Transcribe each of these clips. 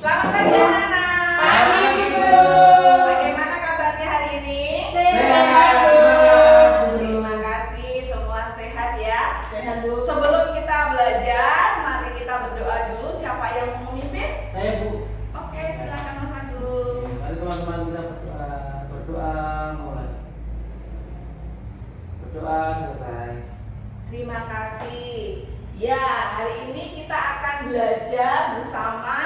Selamat pagi anak-anak. Pagi, Bu. Bagaimana kabarnya hari ini? Sehat, Bu. Terima kasih, semua sehat ya. Sehat, Bu. Sebelum kita belajar, mari kita berdoa dulu. Siapa yang mau memimpin? Saya, Bu. Oke, silakan Mas Agung. Mari teman-teman kita berdoa mulai. Berdoa selesai. Terima kasih. Ya, hari ini kita akan belajar bersama.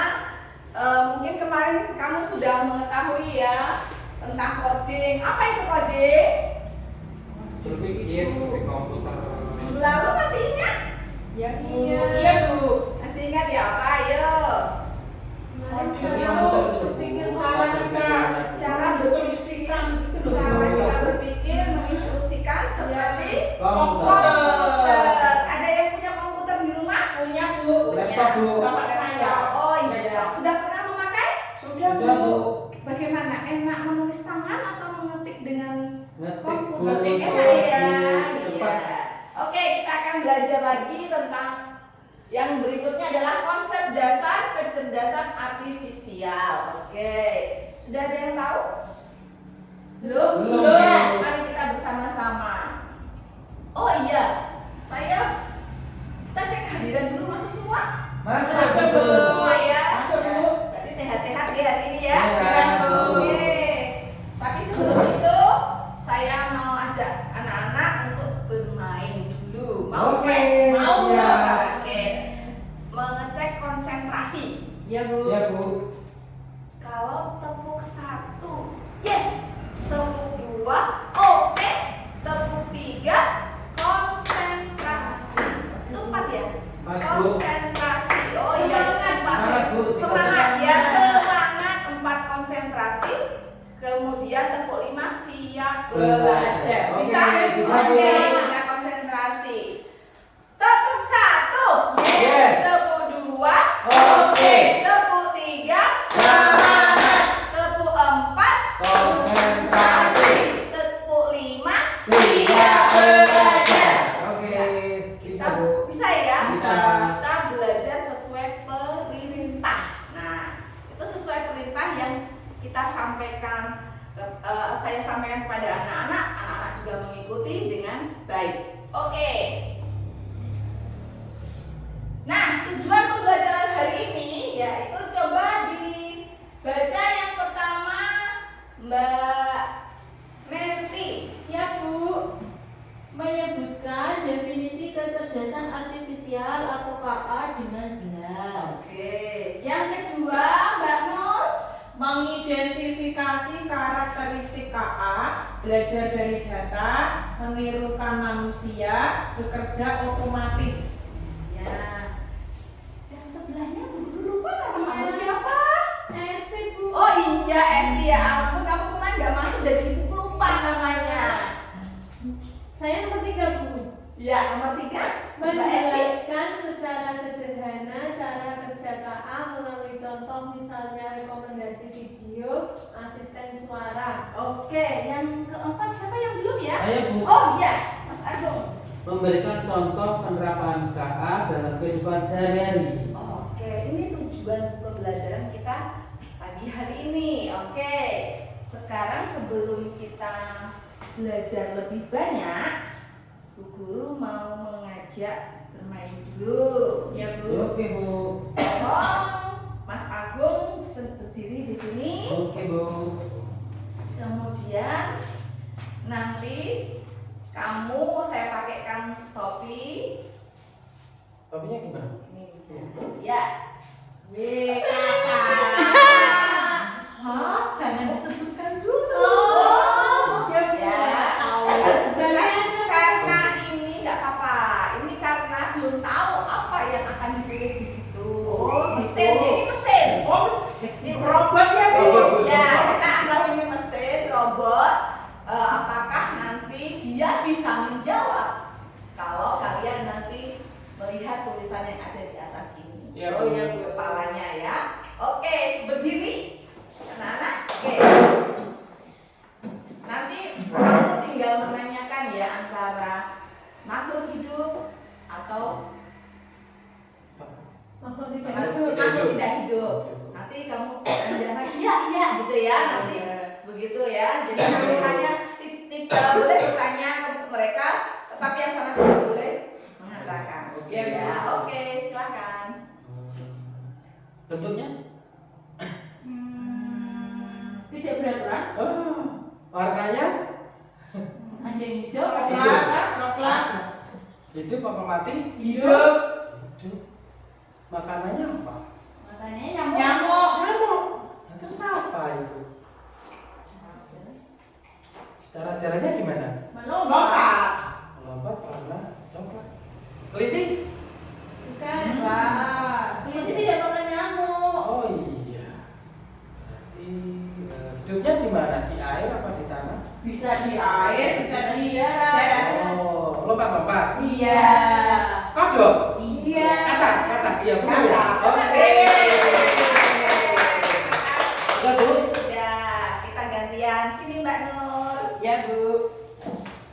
Mungkin kemarin kamu sudah mengetahui ya tentang coding. Apa itu coding? Berpikir seperti komputer. Minggu lalu masih ingat? Ya, Bu. Iya, Bu. Masih ingat ya apa? Ayo. Berpikir cara kita Cara menginstruksikan gitu loh. Cara kita berpikir menginstruksikan seperti Komputer. komputer. Ada yang punya komputer di rumah? Punya, Bu. Laptop, Bu. Bapak saya. Oh iya. Sudah pernah memakai? Sudah, Sudah, Bu. Bagaimana? Enak menulis tangan atau mengetik dengan Ngetik, Bu. komputer? Enak ya. Cepat. Iya. Oke, kita akan belajar lagi tentang yang berikutnya adalah konsep dasar kecerdasan artifisial. Oke, sudah ada yang tahu? Belum? Belum. Ya, mari kita bersama-sama. Oh iya, kita cek kehadiran dulu, masuk semua? Masuk, Bu. Masuk semua ya. Masuk, Bu. Berarti sehat-sehat ya hari ini ya. Sehat, Sehat, Bu. Oke. Tapi sebelum itu saya mau ajak anak-anak untuk bermain dulu. Mau? Oke, Mau? siap. Oke. Mengecek konsentrasi. Ya, Bu. Siap, Bu. Kalau tepuk 1, yes. Tepuk 2, oke. Tepuk 3, konsentrasi. Itu 4 ya? Empat, Bu. Konsentrasi. Oh iya, itu 4. Semangat, Bu. Semangat ya, semangat. 4 konsentrasi. Kemudian tepuk 5, siap belajar. Oke, Bisa? bisa, Bu. Oke, kita konsentrasi. Tepuk 1, Yes. Tepuk 2, Oke. Tepuk 3, Semangat. Tepuk 4, Konsentrasi. Tepuk 5, Siap belajar. Oke, bisa, Kita Bu. bisa ya? Bisa. Kita belajar sesuai perintah. Nah, itu sesuai perintah yang kita sampaikan. Saya sampaikan kepada anak-anak. Anak-anak juga mengikuti dengan baik. Oke. Nah, tujuan pembelajaran hari ini yaitu coba dibaca yang pertama, Mbak Merti. Siap, Bu. Menyebutkan definisi kecerdasan artifisial atau KA dengan jelas. Oke. Yang kedua, Mbak Nur. Mengidentifikasi karakteristik KA, belajar dari data, menirukan manusia, bekerja otomatis. Ya. Yang sebelahnya guru lupa nama kamu siapa? ST, Bu. Oh iya, Esti ya ampun, kamu kemarin nggak masuk dan ibu lupa namanya. Saya nomor 3, Bu. Ya, nomor 3, Mbak Esti. Menjelaskan secara sederhana cara kerja KA melalui contoh misalnya rekomendasi video, asisten suara. Oke, yang keempat siapa yang belum ya? Saya, Bu. Oh iya, Mas Agung. Memberikan contoh penerapan KA dalam kehidupan sehari-hari. Oke, ini tujuan pembelajaran kita pagi hari ini. Oke, sekarang sebelum kita belajar lebih banyak, Bu Guru mau mengajak bermain dulu. Ya, Bu. Oke, Bu. Tolong Mas Agung berdiri di sini. Oke, Bu. Kemudian nanti kamu saya pakaikan topi. Topinya gimana? Ini ya. Wih, Hah, jangan disebutkan dulu. Ya. Karena ini nggak apa-apa. Ini karena belum tahu apa yang akan ditulis di situ. Mesin, jadi mesin. Ini robot ya, Bu. Robot, Ya, robot. kita anggap ini mesin robot. Apakah nanti dia bisa menjawab kalau kalian nanti melihat tulisan yang ada di atas ini? Ya, Oh, Bu. yang kepalanya ya. Oke, berdiri. Anak-anak. Oke. Nanti kamu tinggal menanyakan ya antara makhluk hidup atau Makhluk tidak makhluk hidup. tidak hidup. Nanti kamu bilang lagi iya gitu ya, nanti begitu ya. Jadi hanya tidak boleh bertanya ke mereka, tetapi yang sana tidak boleh mengatakan. Oke. Ya, oke, silakan. Bentuknya? Tidak beraturan. Warnanya? Ada yang hijau, ada yang Hijau. Coklat. Hidup apa mati? Hidup. Hidup. Makanannya apa? matanya nyamuk. Nyamuk. Nyamuk. Nah, terus apa itu? Cara jalannya gimana? Melompat. Melompat warna coklat. Kelinci? Bukan. Wah. Kelinci tidak makan nyamuk. Oh iya. Berarti hidupnya di mana? Di air apa di tanah? Bisa di air, bisa di darat. darat. Oh, lompat-lompat. Iya. Kodok. Iya. Kata. Iya benar ya. Kata. Oke. Ya, Bu. Sudah, kita gantian. Sini Mbak Nur. Ya, Bu.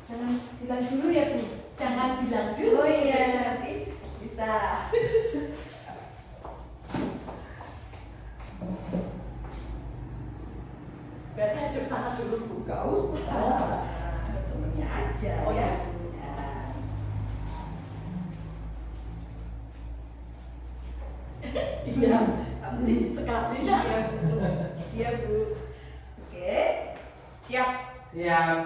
Jangan bilang dulu ya Bu. Jangan bilang dulu. Oh iya. Nanti bisa. Berarti hidup sana dulu, Bu. Gak usah. Temennya aja. Oh, ya. Iya, nanti sekali. Iya. Iya Bu. Oke. Siap. Siap.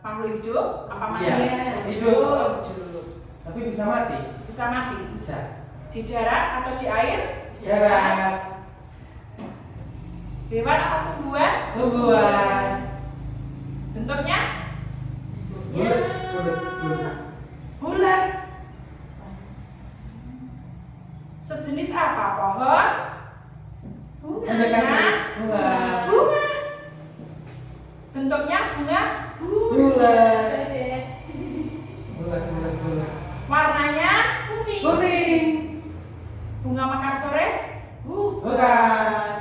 Makhluk hidup apa mati? Iya. Hidup. Hidup. Tapi bisa mati? Bisa mati. Bisa. Di darat atau di air? Darat. Hewan atau tumbuhan? Tumbuhan. Bentuknya? Bulat. Bulat. Sejenis apa? Pohon? Bunga. Mendekati bunga. Bunga. Bentuknya bunga? Bulat. Dede. Bulat. Warnanya kuning. Kuning. Bunga mekar sore? Bukan.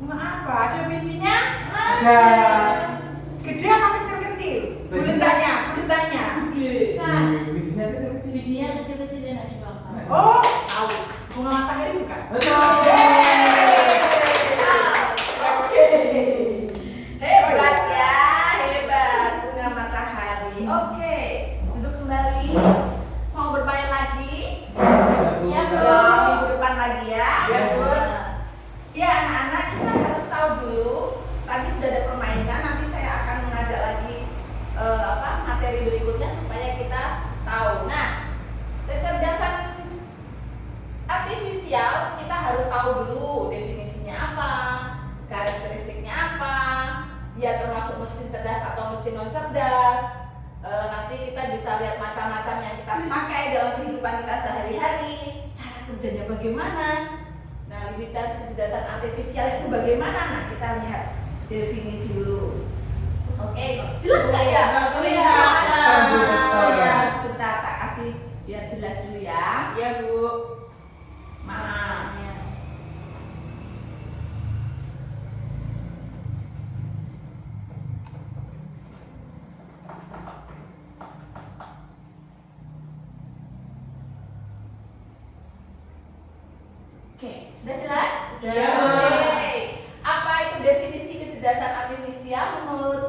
Bunga apa? Ada bijinya? Ada. Gede apa kecil-kecil? Bulutanya. Bisa. Bijinya kecil-kecil. Bijinya kecil-kecil dan ada dimakan. Oh, tahu. Bunga matahari bukan? Betul. Oke. Hebat ya, hebat. Bunga matahari. Oke, duduk kembali. Mau bermain lagi? Ya, Bu. Minggu depan lagi ya. Ya, Bu. Ya, anak-anak kita harus tahu dulu. Tadi sudah ada permainan. Nanti saya akan mengajak lagi materi berikutnya supaya kita tahu. Nah, kecerdasan artifisial kita harus tahu dulu definisinya apa, karakteristiknya apa, ya termasuk mesin cerdas atau mesin non cerdas. Nanti kita bisa lihat macam-macam yang kita pakai dalam kehidupan kita sehari-hari, cara kerjanya bagaimana. Nah, limitas kecerdasan artifisial itu bagaimana? Nah, kita lihat definisi dulu. Oke, jelas nggak ya? Kelihatan. Ya, sebentar tak kasih biar jelas dulu ya. Ya, Bu. Maaf. Oke, sudah jelas? Sudah. Oke. Apa itu definisi kecerdasan artifisial menurut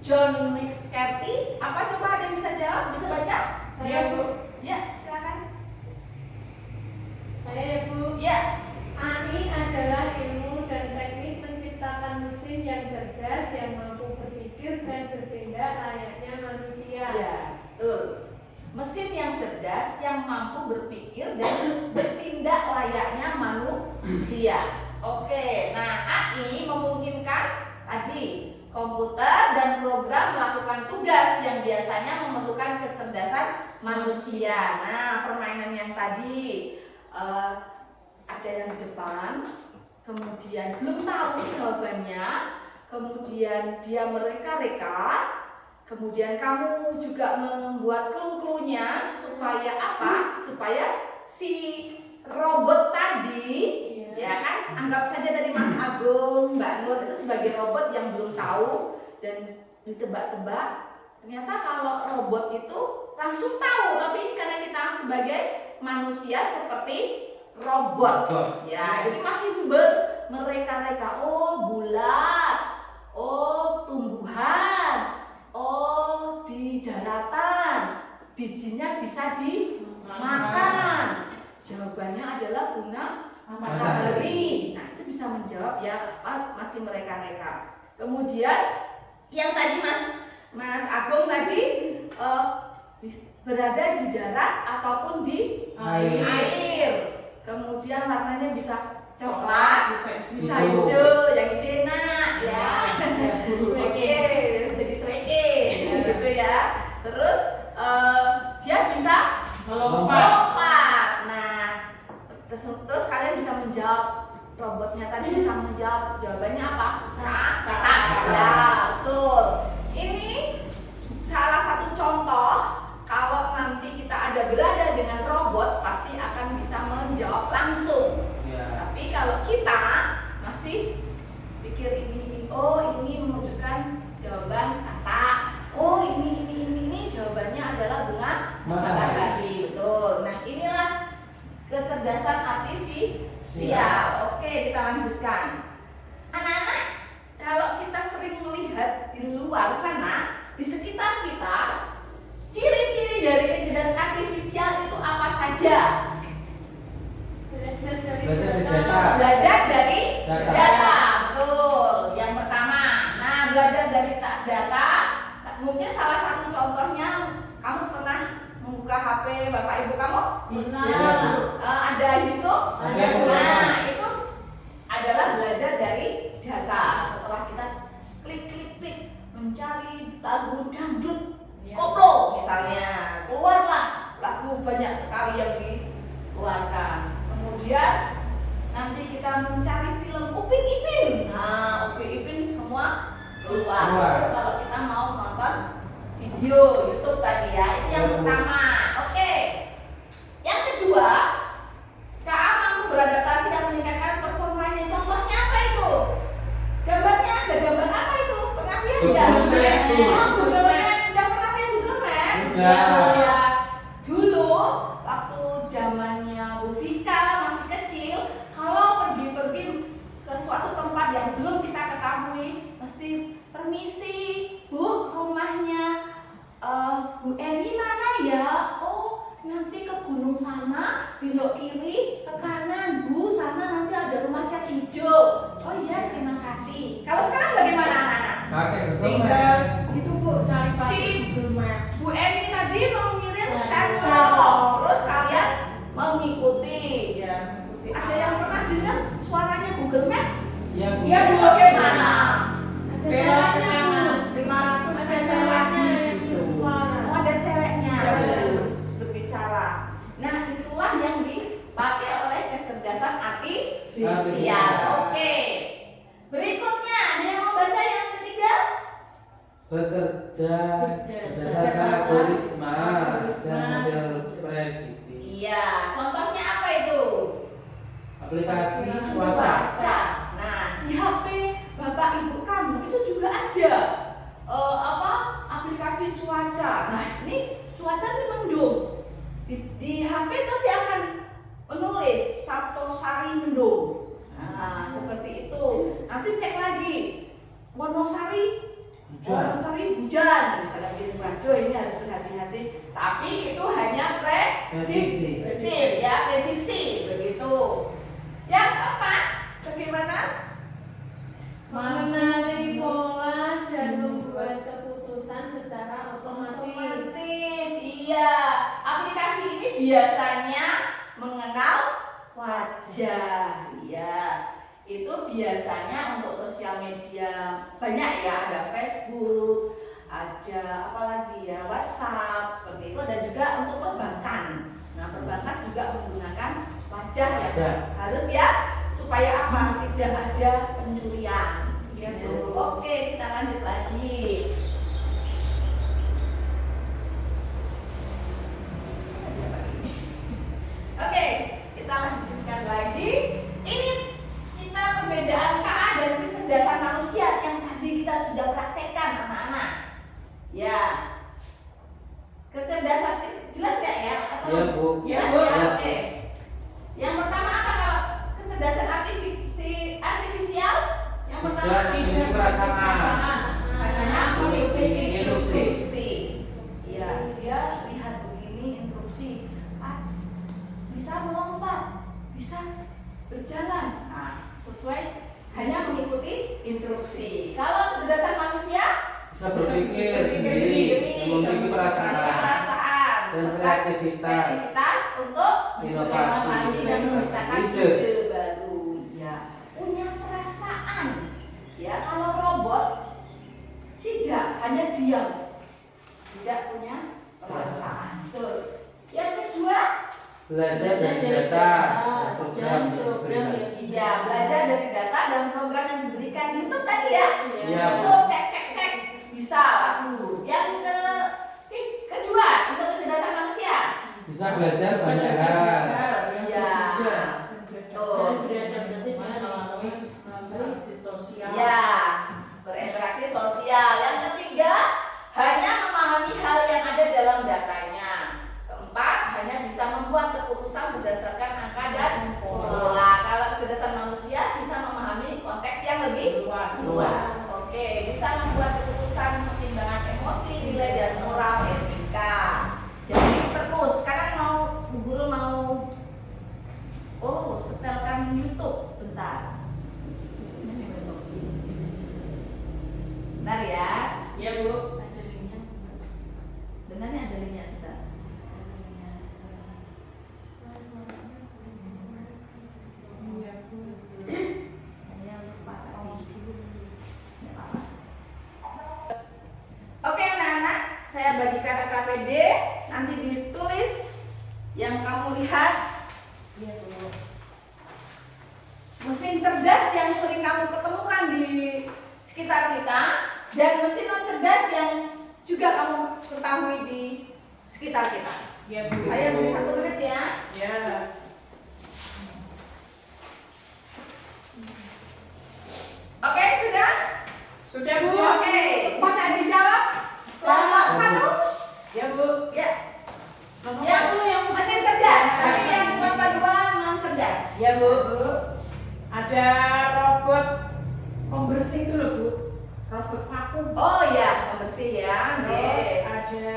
John McCarthy? Apa coba ada yang bisa jawab? Bisa baca? Ya, Bu. Ya, silakan. Saya ya Bu. Ya. AI adalah ilmu dan teknik menciptakan mesin yang cerdas yang mampu berpikir dan bertindak layaknya manusia. Ya, betul. Mesin yang cerdas yang mampu berpikir dan bertindak layaknya manusia. Oke, nah AI memungkinkan tadi komputer dan program melakukan tugas yang biasanya memerlukan kecerdasan manusia. Nah, permainan yang tadi ada yang di depan, kemudian belum tahu jawabannya, kemudian dia mereka-reka, kemudian kamu juga membuat clue-cluenya supaya apa? Supaya si robot tadi, ya kan? Anggap saja dari Mas Agung, Mbak Nur itu sebagai robot yang belum tahu dan ditebak-tebak. Ternyata kalau robot itu langsung tahu, tapi ini karena kita sebagai manusia seperti robot. Ya, jadi masih mereka-reka. Oh, bulat. Oh, tumbuhan. Oh, di daratan. Bijinya bisa dimakan. Jawabannya adalah bunga matahari. Nah, itu bisa menjawab ya, masih mereka-reka. Kemudian yang tadi Mas Agung tadi berada di darat ataupun di air. Kemudian warnanya bisa coklat, bisa hijau, yang hijau enak ya. Swege, jadi swege gitu ya. Terus dia bisa melompat. Nah, terus kalian bisa menjawab, robotnya tadi bisa menjawab, jawabannya apa? Katak. Ya, betul. Ini salah satu contoh kalau nanti kita ada berada dengan robot pasti akan bisa menjawab langsung. Tapi kalau kita masih pikir ini, oh ini menunjukkan jawaban kata, oh ini jawabannya adalah bunga matahari. Betul. Nah, inilah kecerdasan artifisial. Oke, kita lanjutkan. Anak-anak, kalau kita sering melihat di luar sana, di sekitar kita, ciri-ciri dari kecerdasan artifisial itu apa saja? Belajar dari data. Betul. Yang pertama, nah belajar dari data, mungkin salah satu contohnya kamu pernah membuka HP bapak ibu kamu? Bisa. Ada gitu? Nah, itu adalah belajar dari data. Setelah kita klik mencari lagu dangdut koplo misalnya, keluarlah lagu banyak sekali yang dikeluarkan. Kemudian nanti kita mencari film Upin Ipin. Nah, Upin Ipin semua keluar. Itu kalau kita mau nonton video YouTube tadi ya. Itu yang pertama. Oke. Yang kedua, KA mampu beradaptasi dan meningkatkan performanya. Contohnya apa itu? Gambarnya ada gambar apa itu? Pernah lihat enggak? Google Maps. Sudah pernah lihat Google Maps? Ya. Dulu waktu zamannya Bu Vika masih kecil, kalau pergi ke suatu tempat yang belum kita ketahui, mesti permisi, Bu, rumahnya Bu Eni mana ya? Oh, nanti ke gunung sana, belok kiri, ke kanan, Bu, sana nanti ada rumah cat hijau. Oh iya, terima kasih. Kalau sekarang bagaimana anak-anak? Pakai Tinggal itu Bu, cari pakai Google Maps. Bu Eni tadi mau ngirim Share. share, terus kalian mengikuti. Ya, Ada yang pernah dengar suaranya Google Map? Iya, Bu. Iya, Bu, bagaimana? Ada Belok ke caranya, kanan, Bu. 500 Ada caranya yang suara. Oh, ada ceweknya Ya. berbicara. Nah, itulah yang dipakai oleh kecerdasan artifisial. Oke. Berikutnya, ada yang mau baca yang ketiga? Bekerja berdasarkan algoritma dan model prediktif. Iya, contohnya apa itu? Aplikasi cuaca. Nah, di HP bapak ibu kamu itu juga ada aplikasi cuaca. Nah, ini cuaca ini mendung. Di HP nanti akan menulis Sabtosari mendung. Nah, seperti itu. Nanti cek lagi Wonosari hujan. Misalnya gitu, waduh ini harus berhati-hati. Tapi itu hanya prediksi ya, prediksi begitu. Yang keempat, bagaimana? Mengenali pola dan membuat keputusan secara otomatis. Iya, aplikasi ini biasanya mengenal wajah. Iya, itu biasanya untuk sosial media banyak ya, ada Facebook, ada apa lagi ya, WhatsApp seperti itu, dan juga untuk perbankan. Nah, perbankan juga menggunakan wajah ya, harus ya, supaya apa? Tidak ada pencurian. Gitu. Oke, kita lanjut lagi. Oke, kita lanjutkan lagi. Ini kita perbedaan KA dan kecerdasan manusia yang tadi kita sudah praktekkan anak-anak. Ya, kecerdasan jelas nggak ya? Atau Iya, Bu. jelas Iya, Bu. ya? bisa melompat, bisa berjalan. Nah, sesuai hanya mengikuti instruksi. Kalau kecerdasan manusia Bisa berpikir sendiri, memiliki perasaan dan kreativitas untuk inovasi inovasi dan menciptakan ide. ide baru. Ya, punya perasaan. Ya, kalau robot tidak, hanya diam, tidak punya perasaan. Betul. Yang kedua, belajar dari data dan program yang diberikan. iya, belajar dari data dan program yang diberikan. YouTube tadi ya. Iya, Bu. YouTube cek bisa laku. Yang kedua, untuk kecerdasan manusia. Bisa belajar banyak hal. Iya. Betul. Beradaptasi dengan melalui interaksi sosial. Ya, berinteraksi sosial. Yang ketiga, hanya memahami hal yang ada dalam datanya. Keempat, hanya bisa membuat keputusan berdasarkan angka dan pola. Kalau kecerdasan manusia bisa memahami konteks yang lebih luas. Oke, bisa membuat keputusan pertimbangan emosi, nilai dan moral, etika. Jadi perlu. Sekarang Bu Guru mau setelkan YouTube. Bentar. Bentar ya. Ya Bu, ada linknya. Sebenarnya ada linknya sebentar. Saya lupa tadi. Nggak apa-apa. Oke anak-anak, saya bagikan KPD. Nanti ditulis yang kamu lihat. Iya Bu. Mesin cerdas yang sering kamu ketemukan di sekitar kita dan mesin non cerdas yang juga kamu ketahui di sekitar kita. Ya Bu. Saya beri 1 menit ya. Ya. Oke, sudah? Sudah Bu. Oke, bisa dijawab? Kelompok 1? Ya Bu. Ya. Yang mesin cerdas, tapi yang kelompok 2 non cerdas. Ya Bu. Ada robot pembersih itu loh Bu. Robot vakum. Oh ya, pembersih ya. Terus Oke. ada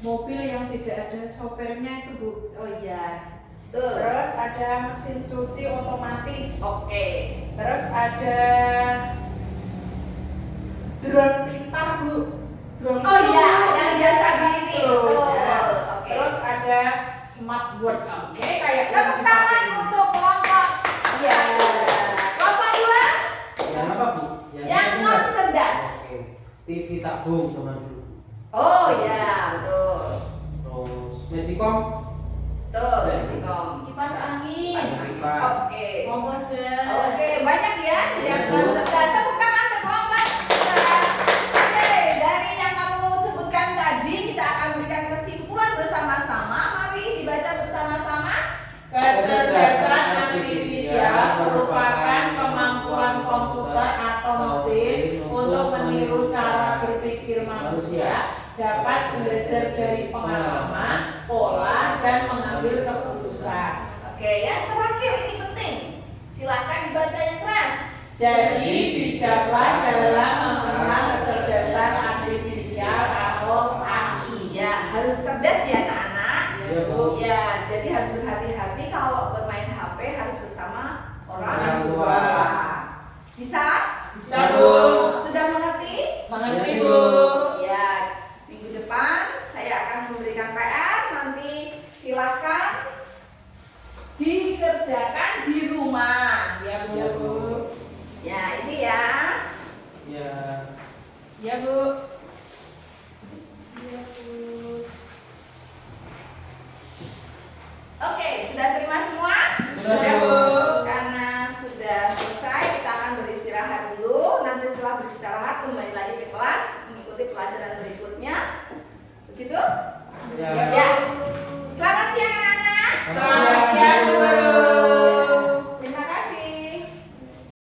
mobil yang tidak ada sopirnya itu Bu. Oh iya. Tuh. Terus ada mesin cuci otomatis. Oke. Terus ada drone pintar Bu. Drone Oh iya, pintar. yang biasa gini. Tuh. Betul. Ya. Oke. Terus ada smartwatch. Oke, kayak Tepuk tangan untuk kelompok. Iya. Kelompok 2 Yang apa Bu? yang non cerdas. Oke. TV tabung sama dulu. Oh iya, betul. Terus Magicom. Tuh, Magicom. Kipas angin. Kipas. Oke. Kompor gas. Oke, banyak ya yang Iya, Bu. non cerdas. Tepuk tangan untuk kelompok 2. Oke, dari yang kamu sebutkan tadi kita akan berikan kesimpulan bersama-sama. Mari dibaca bersama-sama. Kecerdasan artifisial merupakan kemampuan komputer atau mesin untuk meniru cara berpikir manusia, dapat belajar dari pengalaman, pola, dan mengambil keputusan. Oke, yang terakhir ini penting. Silakan dibaca yang keras. Jadi bijaklah dalam mengenal kecerdasan artifisial atau AI. Ya, harus cerdas ya anak-anak. Ya, Bu. Ya, jadi harus berhati-hati kalau bermain HP harus bersama orang Orang tua. tua. Bisa? Bisa Bu. Sudah mengerti? Mengerti Ya, Bu. Ya, minggu depan saya akan memberikan PR. Nanti silakan dikerjakan di rumah. Ya Bu. Ya, Bu. Ya, ini ya. Ya. Ya Bu. Oke, sudah terima semua? Sudah, Bu. Karena sudah selesai, kita akan beristirahat dulu. Nanti setelah beristirahat kembali lagi ke kelas mengikuti pelajaran berikutnya. Begitu? Ya. Ya. Selamat siang anak-anak. Selamat